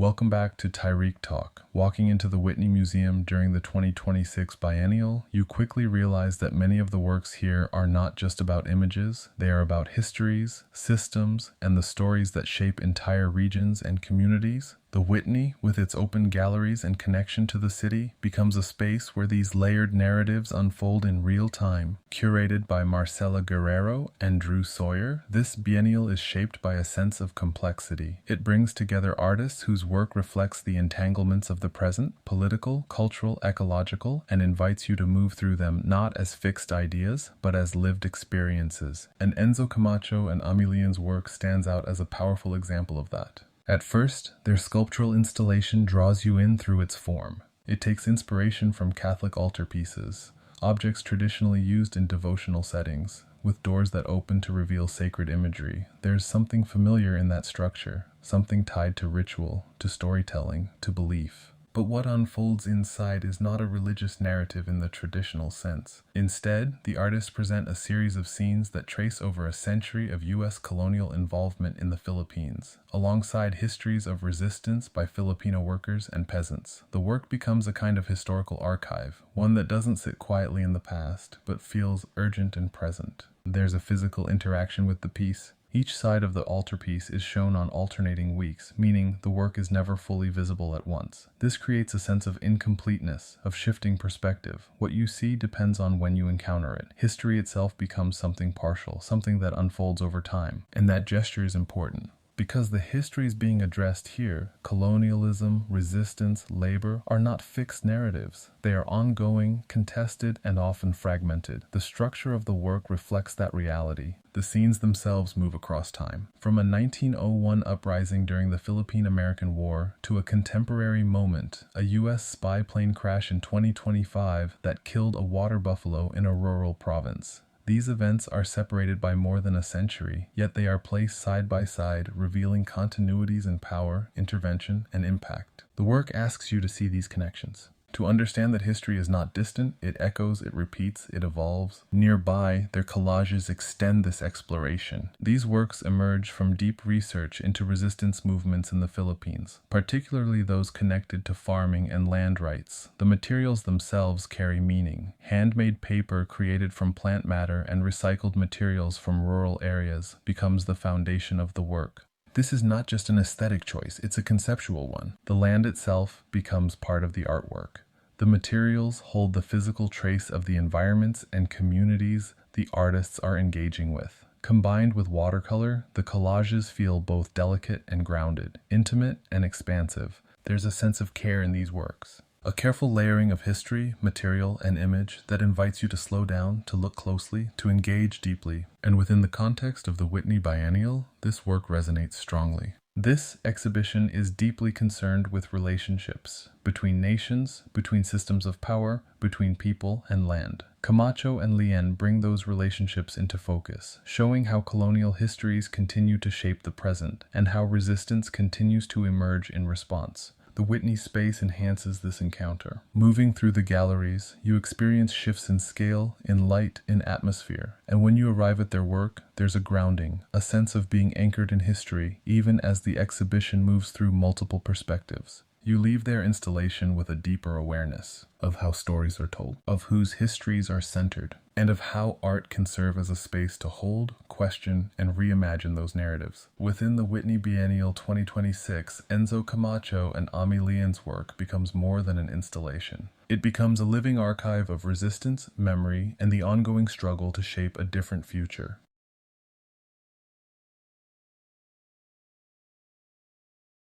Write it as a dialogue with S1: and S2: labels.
S1: Welcome back to Tyreek Talk. Walking into the Whitney Museum during the 2026 Biennial, you quickly realize that many of the works here are not just about images, they are about histories, systems, and the stories that shape entire regions and communities. The Whitney, with its open galleries and connection to the city, becomes a space where these layered narratives unfold in real time. Curated by Marcela Guerrero and Drew Sawyer, this biennial is shaped by a sense of complexity. It brings together artists whose work reflects the entanglements of the present, political, cultural, ecological, and invites you to move through them not as fixed ideas, but as lived experiences. And Enzo Camacho and Lien's work stands out as a powerful example of that. At first, their sculptural installation draws you in through its form. It takes inspiration from Catholic altarpieces, objects traditionally used in devotional settings, with doors that open to reveal sacred imagery. There's something familiar in that structure, something tied to ritual, to storytelling, to belief. But what unfolds inside is not a religious narrative in the traditional sense. Instead, the artists present a series of scenes that trace over a century of U.S. colonial involvement in the Philippines, alongside histories of resistance by Filipino workers and peasants. The work becomes a kind of historical archive, one that doesn't sit quietly in the past, but feels urgent and present. There's a physical interaction with the piece. Each side of the altarpiece is shown on alternating weeks, meaning the work is never fully visible at once. This creates a sense of incompleteness, of shifting perspective. What you see depends on when you encounter it. History itself becomes something partial, something that unfolds over time. And that gesture is important. Because the histories being addressed here, colonialism, resistance, labor, are not fixed narratives. They are ongoing, contested, and often fragmented. The structure of the work reflects that reality. The scenes themselves move across time. From a 1901 uprising during the Philippine-American War to a contemporary moment, a U.S. spy plane crash in 2025 that killed a water buffalo in a rural province. These events are separated by more than a century, yet they are placed side by side, revealing continuities in power, intervention, and impact. The work asks you to see these connections. To understand that history is not distant, it echoes, it repeats, it evolves. Nearby, their collages extend this exploration. These works emerge from deep research into resistance movements in the Philippines, particularly those connected to farming and land rights. The materials themselves carry meaning. Handmade paper created from plant matter and recycled materials from rural areas becomes the foundation of the work. This is not just an aesthetic choice, it's a conceptual one. The land itself becomes part of the artwork. The materials hold the physical trace of the environments and communities the artists are engaging with. Combined with watercolor, the collages feel both delicate and grounded, intimate and expansive. There's a sense of care in these works. A careful layering of history, material, and image that invites you to slow down, to look closely, to engage deeply. And within the context of the Whitney Biennial, this work resonates strongly. This exhibition is deeply concerned with relationships between nations, between systems of power, between people and land. Camacho and Lien bring those relationships into focus, showing how colonial histories continue to shape the present and how resistance continues to emerge in response. The Whitney space enhances this encounter. Moving through the galleries, you experience shifts in scale, in light, in atmosphere. And when you arrive at their work, there's a grounding, a sense of being anchored in history, even as the exhibition moves through multiple perspectives. You leave their installation with a deeper awareness of how stories are told, of whose histories are centered, and of how art can serve as a space to hold, question, and reimagine those narratives. Within the Whitney Biennial 2026, Enzo Camacho and Lien's work becomes more than an installation. It becomes a living archive of resistance, memory, and the ongoing struggle to shape a different future.